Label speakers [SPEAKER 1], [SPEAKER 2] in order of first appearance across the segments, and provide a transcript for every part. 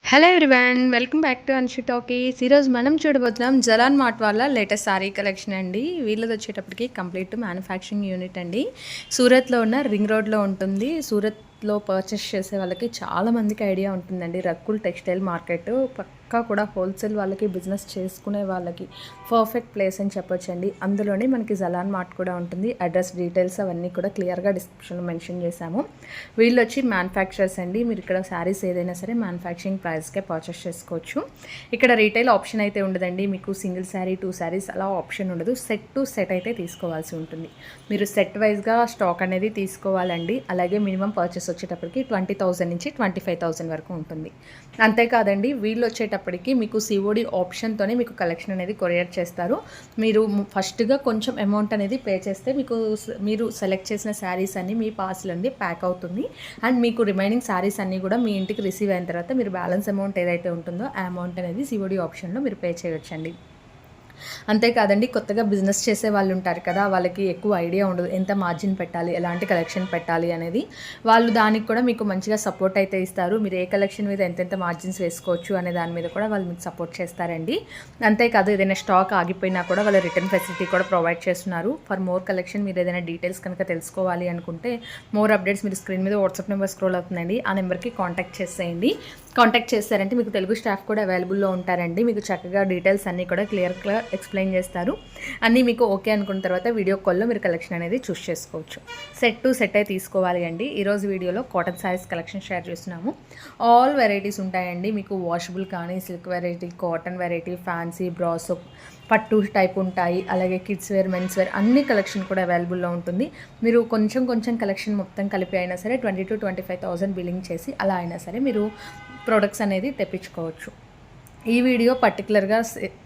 [SPEAKER 1] Hello everyone, welcome back to Anshu talkies. ఈరోజు మనం చూడబోతున్నాం జలాన్ మార్ట్ వాళ్ళ లేటెస్ట్ సారీ కలెక్షన్ అండి. వీళ్ళది వచ్చేటప్పటికి కంప్లీట్ మ్యానుఫ్యాక్చరింగ్ యూనిట్ అండి. సూరత్లో ఉన్న రింగ్ రోడ్లో ఉంటుంది. సూరత్లో పర్చేస్ చేసే వాళ్ళకి చాలామందికి ఐడియా ఉంటుందండి. రకుల్ టెక్స్టైల్ మార్కెట్ పక్కా కూడా హోల్సేల్ వాళ్ళకి, బిజినెస్ చేసుకునే వాళ్ళకి పర్ఫెక్ట్ ప్లేస్ అని చెప్పొచ్చండి. అందులోనే మనకి జలాన్ మార్ట్ కూడా ఉంటుంది. అడ్రస్ డీటెయిల్స్ అవన్నీ కూడా క్లియర్గా డిస్క్రిప్షన్లో మెన్షన్ చేశాము. వీళ్ళు వచ్చి మ్యానుఫ్యాక్చరర్స్ అండి. మీరు ఇక్కడ శారీస్ ఏదైనా సరే మ్యానుఫ్యాక్చరింగ్ ప్రైస్కే పర్చేస్ చేసుకోవచ్చు. ఇక్కడ రీటైల్ ఆప్షన్ అయితే ఉండదండి. మీకు సింగిల్ శారీ, 2 శారీస్ అలా ఆప్షన్ ఉండదు. సెట్ టు సెట్ అయితే తీసుకోవాల్సి ఉంటుంది. మీరు సెట్ వైజ్గా స్టాక్ అనేది తీసుకోవాలండి. అలాగే మినిమం పర్చేస్ వచ్చేటప్పటికి 20,000 నుంచి 25,000 వరకు ఉంటుంది. అంతేకాదండి, వీళ్ళు వచ్చేటప్పటికి మీకు సిఓడి ఆప్షన్తోనే మీకు కలెక్షన్ అనేది కొరియర్ చేస్తారు. మీరు ఫస్ట్గా కొంచెం అమౌంట్ అనేది పే చేస్తే మీరు సెలెక్ట్ చేసిన శారీస్ అన్నీ మీ పార్సల్ అనేది ప్యాక్ అవుతుంది. అండ్ మీకు రిమైనింగ్ శారీస్ అన్నీ కూడా మీ ఇంటికి రిసీవ్ అయిన తర్వాత మీరు బ్యాలెన్స్ అమౌంట్ ఏదైతే ఉంటుందో ఆ అమౌంట్ అనేది సిఓడి ఆప్షన్లో మీరు పే చేయొచ్చండి. అంతేకాదండి, కొత్తగా బిజినెస్ చేసే వాళ్ళు ఉంటారు కదా, వాళ్ళకి ఎక్కువ ఐడియా ఉండదు ఎంత మార్జిన్ పెట్టాలి, ఎలాంటి కలెక్షన్ పెట్టాలి అనేది. వాళ్ళు దానికి కూడా మీకు మంచిగా సపోర్ట్ అయితే ఇస్తారు. మీరు ఏ కలెక్షన్ మీద ఎంతెంత మార్జిన్స్ వేసుకోవచ్చు అనే దాని మీద కూడా వాళ్ళు మీకు సపోర్ట్ చేస్తారండి. అంతేకాదు, ఏదైనా స్టాక్ ఆగిపోయినా కూడా వాళ్ళు రిటర్న్ ఫెసిలిటీ కూడా ప్రొవైడ్ చేస్తున్నారు. ఫర్ మోర్ కలెక్షన్ మీరు ఏదైనా డీటెయిల్స్ కనుక తెలుసుకోవాలి అనుకుంటే, మోర్ అప్డేట్స్ మీరు స్క్రీన్ మీద వాట్సాప్ నెంబర్ స్క్రోల్ అవుతుందండి. ఆ నెంబర్కి కాంటాక్ట్ చేస్తారంటే మీకు తెలుగు స్టాఫ్ కూడా అవైలబుల్లో ఉంటారండి. మీకు చక్కగా డీటెయిల్స్ అన్నీ కూడా క్లియర్గా ఎక్స్ప్లెయిన్ చేస్తారు. అన్నీ మీకు ఓకే అనుకున్న తర్వాత వీడియో కాల్లో మీరు కలెక్షన్ అనేది చూస్ చేసుకోవచ్చు. సెట్ టు సెట్ అయితే తీసుకోవాలి అండి. ఈరోజు వీడియోలో కాటన్ శారీస్ కలెక్షన్ షేర్ చేస్తున్నాము. ఆల్ వెరైటీస్ ఉంటాయండి. మీకు వాషబుల్ కానీ, silk variety, cotton variety, fancy, brasso, పట్టు టైప్ ఉంటాయి. అలాగే కిడ్స్ వేర్, మెన్స్ వేర్ అన్ని కలెక్షన్ కూడా అవైలబుల్లో ఉంటుంది. మీరు కొంచెం కలెక్షన్ మొత్తం కలిపి అయినా సరే 20,000 to 25,000 బిల్లింగ్ చేసి అలా అయినా సరే మీరు ప్రొడక్ట్స్ అనేది తెప్పించుకోవచ్చు. ఈ వీడియో పర్టికులర్గా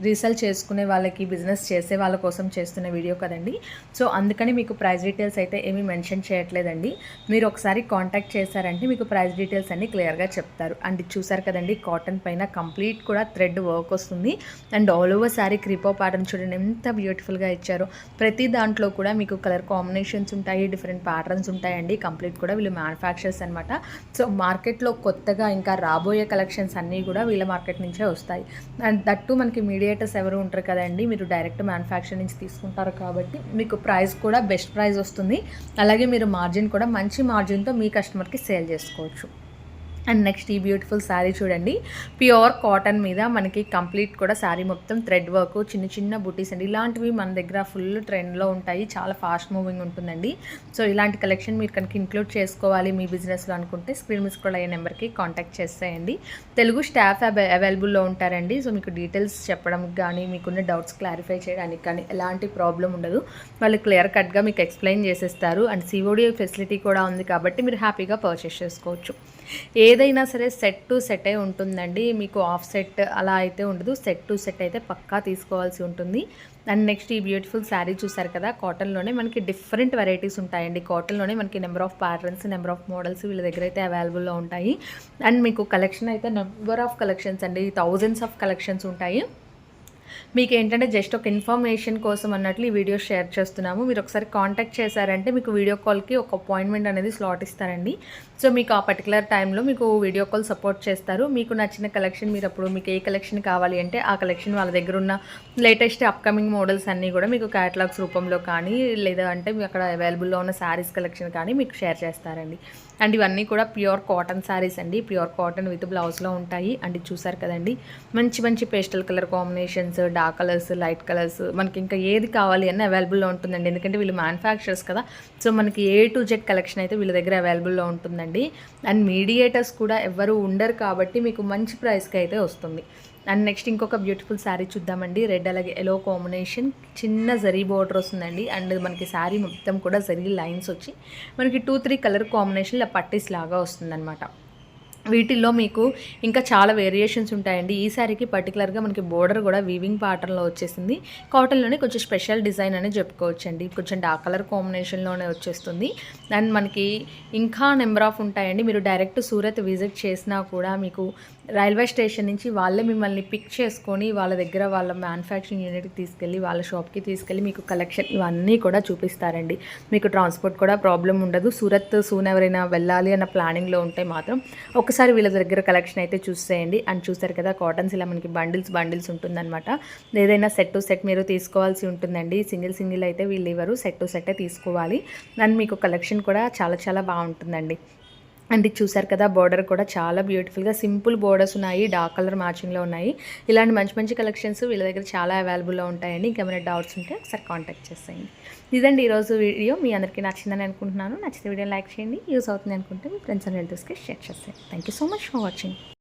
[SPEAKER 1] రీసేల్ చేసుకునే వాళ్ళకి, బిజినెస్ చేసే వాళ్ళ కోసం చేస్తున్న వీడియో కదండి. సో అందుకని మీకు ప్రైస్ డీటెయిల్స్ అయితే ఏమీ మెన్షన్ చేయట్లేదండి. మీరు ఒకసారి కాంటాక్ట్ చేశారంటే మీకు ప్రైస్ డీటెయిల్స్ అన్నీ క్లియర్గా చెప్తారు. అండ్ చూసారు కదండి, కాటన్ పైన కంప్లీట్ కూడా థ్రెడ్ వర్క్ వస్తుంది. And all over sari క్రీపో pattern చూడండి ఎంత బ్యూటిఫుల్గా ఇచ్చారో. ప్రతి దాంట్లో కూడా మీకు కలర్ కాంబినేషన్స్ ఉంటాయి, డిఫరెంట్ ప్యాటర్న్స్ ఉంటాయండి. కంప్లీట్ కూడా వీళ్ళు మ్యానుఫ్యాక్చర్స్ అనమాట. సో మార్కెట్లో కొత్తగా ఇంకా రాబోయే కలెక్షన్స్ అన్నీ కూడా వీళ్ళ మార్కెట్ నుంచే వస్తాయి. అండ్ దట్టు మనకి మీడియేటర్స్ ఎవరు ఉంటారు కదండి, మీరు డైరెక్ట్ మ్యానుఫ్యాక్చర్ నుంచి తీసుకుంటారు కాబట్టి మీకు ప్రైస్ కూడా బెస్ట్ ప్రైస్ వస్తుంది. అలాగే మీరు మార్జిన్ కూడా మంచి మార్జిన్తో మీ కస్టమర్కి సేల్ చేసుకోవచ్చు. అండ్ నెక్స్ట్ ఈ బ్యూటిఫుల్ శారీ చూడండి, ప్యూర్ కాటన్ మీద మనకి కంప్లీట్ కూడా శారీ మొత్తం థ్రెడ్ వర్క్, చిన్న బుటీస్ అండి. ఇలాంటివి మన దగ్గర ఫుల్ ట్రెండ్లో ఉంటాయి, చాలా ఫాస్ట్ మూవింగ్ ఉంటుందండి. సో ఇలాంటి కలెక్షన్ మీరు కనుక ఇంక్లూడ్ చేసుకోవాలి మీ బిజినెస్లో అనుకుంటే స్క్రీన్ మీద స్క్రోల్ అయ్యే నెంబర్కి కాంటాక్ట్ చేసేయండి. తెలుగు స్టాఫ్ అవైలబుల్లో ఉంటారండి. సో మీకు డీటెయిల్స్ చెప్పడం కానీ, మీకున్న డౌట్స్ క్లారిఫై చేయడానికి కానీ ఎలాంటి ప్రాబ్లం ఉండదు. వాళ్ళు క్లియర్ కట్గా మీకు ఎక్స్ప్లెయిన్ చేసేస్తారు. అండ్ సిఓడి ఫెసిలిటీ కూడా ఉంది కాబట్టి మీరు హ్యాపీగా పర్చేస్ చేసుకోవచ్చు. ఏదైనా సరే సెట్ టు సెటే ఉంటుందండి. మీకు ఆఫ్ సెట్ అలా అయితే ఉండదు. సెట్ టు సెట్ అయితే పక్కా తీసుకోవాల్సి ఉంటుంది. అండ్ నెక్స్ట్ ఈ బ్యూటిఫుల్ శారీ చూసారు కదా, కాటన్లోనే మనకి డిఫరెంట్ వెరైటీస్ ఉంటాయండి. కాటన్లోనే మనకి number of patterns, number of models వీళ్ళ దగ్గర అయితే అవైలబుల్లో ఉంటాయి. అండ్ మీకు కలెక్షన్ అయితే నెంబర్ ఆఫ్ కలెక్షన్స్ అండి, థౌజండ్స్ ఆఫ్ కలెక్షన్స్ ఉంటాయి. మీకు ఏంటంటే జస్ట్ ఒక ఇన్ఫర్మేషన్ కోసం అన్నట్లు ఈ వీడియో షేర్ చేస్తున్నాము. మీరు ఒకసారి కాంటాక్ట్ చేశారంటే మీకు వీడియో కాల్కి ఒక అపాయింట్మెంట్ అనేది స్లాట్ ఇస్తారండి. సో మీకు ఆ పర్టికులర్ టైంలో మీకు వీడియో కాల్ సపోర్ట్ చేస్తారు. మీకు నచ్చిన కలెక్షన్ మీరు అప్పుడు మీకు ఏ కలెక్షన్ కావాలి అంటే ఆ కలెక్షన్ వాళ్ళ దగ్గర ఉన్న లేటెస్ట్ అప్కమింగ్ మోడల్స్ అన్నీ కూడా మీకు క్యాటలాగ్స్ రూపంలో కానీ, లేదా అంటే మీకు అక్కడ అవైలబుల్లో ఉన్న శారీస్ కలెక్షన్ కానీ మీకు షేర్ చేస్తారండి. అండ్ ఇవన్నీ కూడా ప్యూర్ కాటన్ శారీస్ అండి. ప్యూర్ కాటన్ విత్ బ్లౌజ్లో ఉంటాయి. అండ్ చూసారు కదండి, మంచి pastel colour combinations, dark colours, light colours, మనకి ఇంకా ఏది కావాలి అని అవైలబుల్లో ఉంటుందండి. ఎందుకంటే వీళ్ళు మ్యానుఫ్యాక్చరర్స్ కదా. సో మనకి A to Z కలెక్షన్ అయితే వీళ్ళ దగ్గర అవైలబుల్లో ఉంటుందండి. అండ్ మీడియేటర్స్ కూడా ఎవరు ఉండరు కాబట్టి మీకు మంచి ప్రైస్కి అయితే వస్తుంది. అండ్ నెక్స్ట్ ఇంకొక బ్యూటిఫుల్ శారీ చూద్దామండి. రెడ్ అలాగే ఎల్లో కాంబినేషన్, చిన్న జరీ బోర్డర్ వస్తుందండి. అండ్ మనకి శారీ మొత్తం కూడా జరీ లైన్స్ వచ్చి మనకి 2-3 కలర్ కాంబినేషన్ ఇలా పట్టీస్ లాగా వస్తుందన్నమాట. వీటిల్లో మీకు ఇంకా చాలా వేరియేషన్స్ ఉంటాయండి. ఈ శారీకి పర్టికులర్గా మనకి బోర్డర్ కూడా వీవింగ్ ప్యాటర్న్లో వచ్చేసింది. కాటన్లోనే కొంచెం స్పెషల్ డిజైన్ అని చెప్పుకోవచ్చండి. కొంచెం డార్క్ కలర్ కాంబినేషన్లోనే వచ్చేస్తుంది. అండ్ మనకి ఇంకా నెంబర్ ఆఫ్ ఉంటాయండి. మీరు డైరెక్ట్ సూరత్ విజిట్ చేసినా కూడా మీకు రైల్వే స్టేషన్ నుంచి వాళ్ళే మిమ్మల్ని పిక్ చేసుకొని వాళ్ళ దగ్గర వాళ్ళ మ్యానుఫ్యాక్చరింగ్ యూనిట్కి తీసుకెళ్ళి వాళ్ళ షాప్కి తీసుకెళ్ళి మీకు కలెక్షన్ ఇవన్నీ కూడా చూపిస్తారండి. మీకు ట్రాన్స్పోర్ట్ కూడా ప్రాబ్లం ఉండదు. సూరత్ సూన్ ఎవరైనా వెళ్ళాలి అన్న ప్లానింగ్లో ఉంటే మాత్రం ఒకసారి వీళ్ళ దగ్గర కలెక్షన్ అయితే చూసేయండి. అండ్ చూస్తారు కదా కాటన్స్ ఇలా మనకి బండిల్స్ ఉంటుందన్నమాట. ఏదైనా సెట్ టు సెట్ మీరు తీసుకోవాల్సి ఉంటుందండి. సింగిల్ అయితే వీళ్ళు ఇవ్వరు, సెట్ టు సెట్టే తీసుకోవాలి. అండ్ మీకు కలెక్షన్ కూడా చాలా బాగుంటుందండి. అండ్ ఇది చూసారు కదా బోర్డర్ కూడా చాలా బ్యూటిఫుల్గా సింపుల్ బోర్డర్స్ ఉన్నాయి, డార్క్ కలర్ మ్యాచింగ్లో ఉన్నాయి. ఇలాంటి మంచి కలెక్షన్స్ వీళ్ళ దగ్గర చాలా అవైలబుల్లో ఉంటాయండి. ఇంకేమైనా డౌట్స్ ఉంటే ఒకసారి కాంటాక్ట్ చేసేయండి. ఇదండి ఈరోజు వీడియో. మీ అందరికీ నచ్చిందని అనుకుంటున్నాను. నచ్చితే వీడియో లైక్ చేయండి. యూస్ అవుతుంది అనుకుంటే మీ ఫ్రెండ్స్ అండ్ రిలేటివ్స్కి షేర్ చేసేయండి. Thank you so much for watching.